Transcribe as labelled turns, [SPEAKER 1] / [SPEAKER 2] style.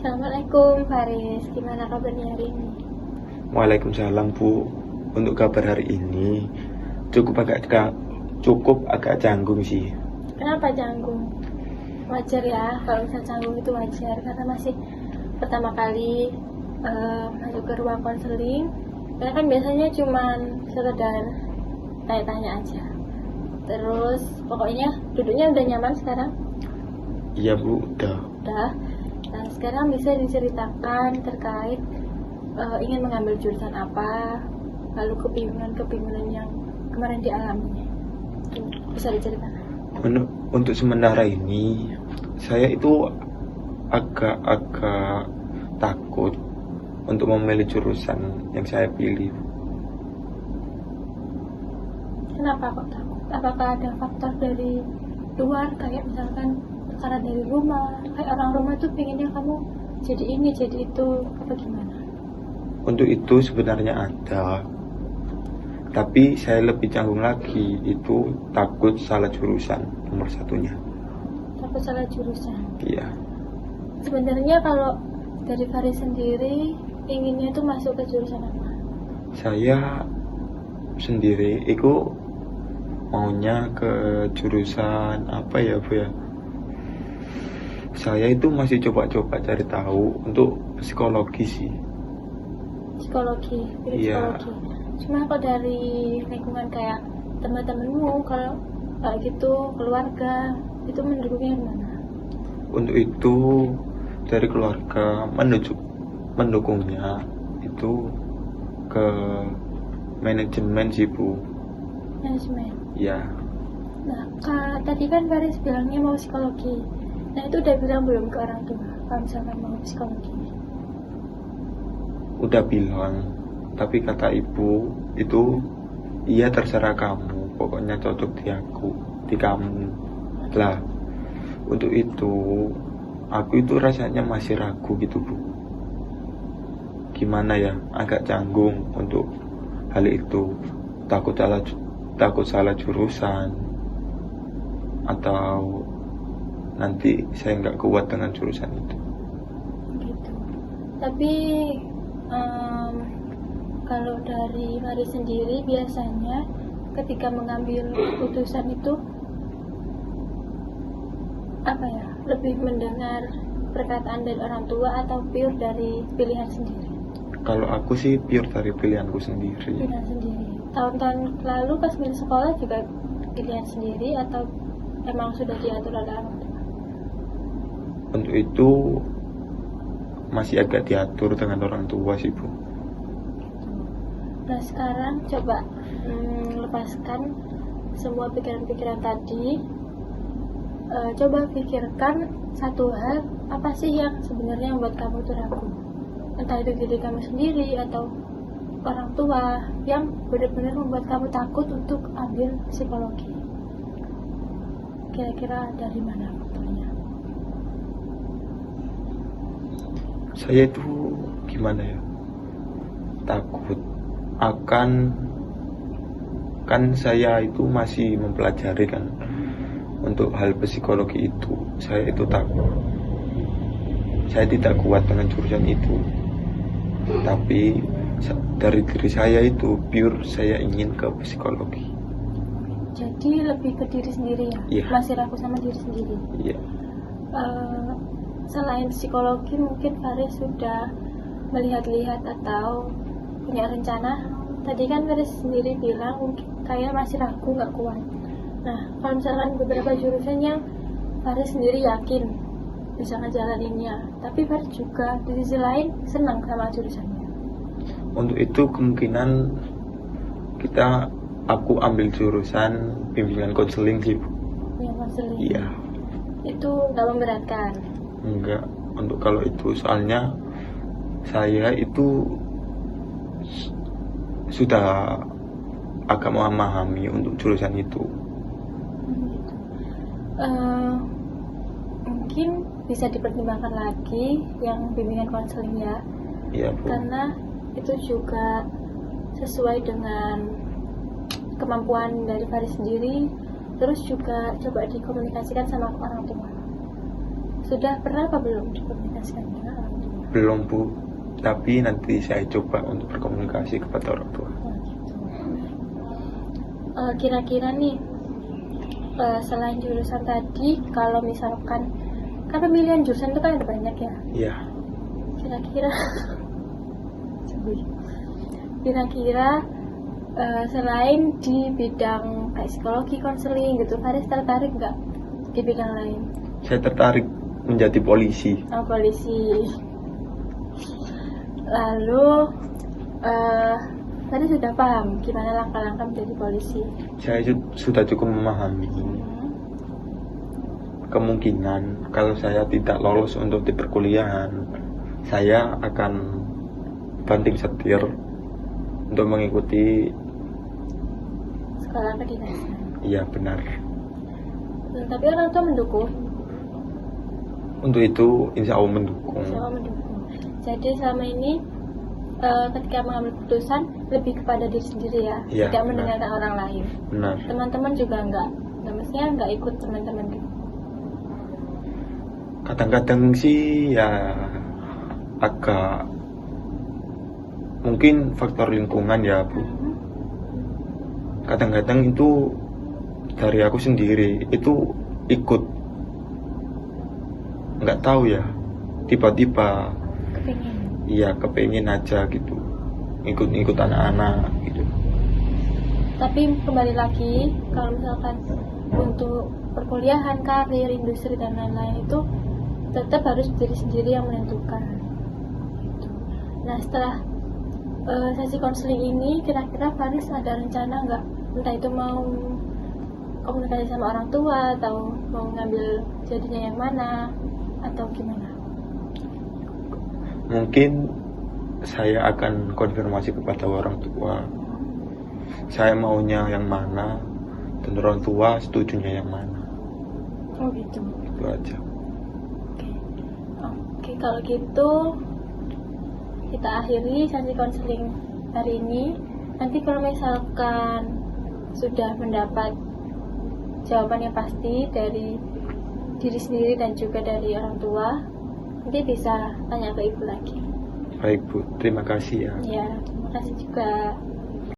[SPEAKER 1] Assalamualaikum Faris, gimana kabarnya hari ini?
[SPEAKER 2] Waalaikumsalam Bu. Untuk kabar hari ini cukup agak canggung sih.
[SPEAKER 1] Kenapa canggung? Wajar ya, kalau misalnya canggung itu wajar karena masih pertama kali masuk ke ruang konseling. Karena kan biasanya cuman sekedar tanya-tanya aja. Terus pokoknya duduknya udah nyaman sekarang?
[SPEAKER 2] Iya Bu, udah.
[SPEAKER 1] Udah. Nah sekarang bisa diceritakan terkait ingin mengambil jurusan apa, lalu kebingungan yang kemarin dialami. Bisa diceritakan?
[SPEAKER 2] Untuk sementara ini saya itu agak takut untuk memilih jurusan yang saya pilih.
[SPEAKER 1] Kenapa kok takut? Apakah ada faktor dari luar, kayak misalkan tekanan dari rumah, kayak orang rumah tuh pengennya kamu jadi ini, jadi itu, apa gimana?
[SPEAKER 2] Untuk itu sebenarnya ada, tapi saya lebih canggung lagi, itu takut salah jurusan nomor satunya.
[SPEAKER 1] Takut salah jurusan?
[SPEAKER 2] Iya.
[SPEAKER 1] Sebenarnya kalau dari Faris sendiri inginnya tuh masuk ke jurusan apa?
[SPEAKER 2] Saya sendiri itu maunya ke jurusan apa ya Bu ya? Saya itu masih coba-coba cari tahu untuk psikologi sih.
[SPEAKER 1] Psikologi,
[SPEAKER 2] Iya.
[SPEAKER 1] psikologi. Cuma kalau dari lingkungan kayak teman-temanmu, kalau kayak gitu keluarga itu mendukungnya gimana?
[SPEAKER 2] Untuk itu dari keluarga mendukungnya itu ke manajemen sih Bu.
[SPEAKER 1] Manajemen.
[SPEAKER 2] Ya.
[SPEAKER 1] Nah, tadi kan Faris bilangnya mau psikologi. Nah, itu udah bilang belum ke orang tua kalau misalkan mau psikologi?
[SPEAKER 2] Udah bilang, tapi kata ibu itu iya terserah kamu, pokoknya cocok di kamu lah. Untuk itu aku itu rasanya masih ragu gitu Bu. Gimana ya, agak canggung untuk hal itu. Takut salah jurusan, atau nanti saya nggak kuat dengan jurusan itu.
[SPEAKER 1] Gitu. Tapi kalau dari Mari sendiri biasanya ketika mengambil keputusan itu apa ya, lebih mendengar perkataan dari orang tua atau pure dari pilihan sendiri?
[SPEAKER 2] Kalau aku sih pure dari pilihanku sendiri.
[SPEAKER 1] Pilihan sendiri. Tahun-tahun lalu pas milih sekolah juga pilihan sendiri atau emang sudah diatur oleh orang tua?
[SPEAKER 2] Untuk itu masih agak diatur dengan orang tua sih Bu.
[SPEAKER 1] Nah sekarang coba lepaskan semua pikiran-pikiran tadi. Coba pikirkan satu hal, apa sih yang sebenarnya membuat kamu tuh ragu, entah itu diri kamu sendiri atau orang tua, yang benar-benar membuat kamu takut untuk ambil psikologi. Kira-kira dari mana faktornya?
[SPEAKER 2] Saya itu gimana ya, takut akan, kan saya itu masih mempelajari kan untuk hal psikologi itu. Saya itu takut, saya tidak kuat dengan jurusan itu, tapi dari diri saya itu pure saya ingin ke psikologi.
[SPEAKER 1] Jadi lebih ke diri sendiri ya?
[SPEAKER 2] Iya.
[SPEAKER 1] Masih ragu sama diri sendiri?
[SPEAKER 2] Iya.
[SPEAKER 1] Selain psikologi, mungkin Faris sudah melihat-lihat atau punya rencana. Tadi kan Faris sendiri bilang mungkin kayak masih ragu, nggak kuat. Nah, kalau misalkan beberapa jurusan yang Faris sendiri yakin bisa ngejalaninnya, tapi Faris juga di sisi lain senang sama jurusannya.
[SPEAKER 2] Untuk itu kemungkinan aku ambil jurusan bimbingan konseling sih Bu.
[SPEAKER 1] Yang konseling.
[SPEAKER 2] Iya.
[SPEAKER 1] Itu nggak memberatkan?
[SPEAKER 2] Enggak, untuk kalau itu soalnya saya itu sudah agak memahami untuk jurusan itu.
[SPEAKER 1] Mungkin bisa dipertimbangkan lagi yang bimbingan konseling ya.
[SPEAKER 2] Iya Bu.
[SPEAKER 1] Karena itu juga sesuai dengan kemampuan dari Faris sendiri, terus juga coba dikomunikasikan sama orang tua Sudah pernah apa belum dikomunikasikan dengan orang tua?
[SPEAKER 2] Belum Bu, tapi nanti saya coba untuk berkomunikasi kepada orang tua.
[SPEAKER 1] Oh, gitu. Kira-kira nih, selain jurusan tadi, kalau misalkan kan pemilihan jurusan itu kan ada banyak ya.
[SPEAKER 2] Iya.
[SPEAKER 1] Kira-kira selain di bidang kayak psikologi, konseling gitu, Faris tertarik nggak di bidang lain?
[SPEAKER 2] Saya tertarik menjadi polisi.
[SPEAKER 1] Oh, polisi. Lalu Faris sudah paham gimana langkah-langkah menjadi polisi?
[SPEAKER 2] Saya sudah cukup memahami kemungkinan kalau saya tidak lolos untuk di perkuliahan, saya akan banting setir untuk mengikuti.
[SPEAKER 1] Sekolah kedinasan.
[SPEAKER 2] Iya benar.
[SPEAKER 1] Tapi orang tua mendukung.
[SPEAKER 2] Untuk itu insya Allah mendukung.
[SPEAKER 1] Insya Allah mendukung. Jadi selama ini ketika mengambil keputusan lebih kepada diri sendiri ya,
[SPEAKER 2] Iya,
[SPEAKER 1] tidak
[SPEAKER 2] benar.
[SPEAKER 1] mendengarkan orang lain.
[SPEAKER 2] Benar.
[SPEAKER 1] Teman-teman juga mestinya nggak ikut teman-teman.
[SPEAKER 2] Kadang-kadang sih ya agak mungkin faktor lingkungan ya Bu. Kadang-kadang itu dari aku sendiri itu ikut, nggak tahu ya, tiba-tiba
[SPEAKER 1] Kepingin.
[SPEAKER 2] iya kepengen aja gitu, ikut anak-anak gitu.
[SPEAKER 1] Tapi kembali lagi, kalau misalkan untuk perkuliahan, karir, industri dan lain-lain itu tetap harus diri sendiri yang menentukan. Nah, setelah sesi konseling ini, kira-kira Faris ada rencana nggak? Entah itu mau komunikasi sama orang tua atau mau ngambil jadinya yang mana atau gimana?
[SPEAKER 2] Mungkin saya akan konfirmasi kepada orang tua, saya maunya yang mana dan orang tua setujunya yang mana.
[SPEAKER 1] Oh gitu.
[SPEAKER 2] Itu aja.
[SPEAKER 1] Oke, kalau gitu kita akhiri sesi konseling hari ini. Nanti kalau misalkan sudah mendapat jawaban yang pasti dari diri sendiri dan juga dari orang tua, nanti bisa tanya ke ibu lagi.
[SPEAKER 2] Baik Bu, terima kasih ya.
[SPEAKER 1] Ya, terima kasih juga.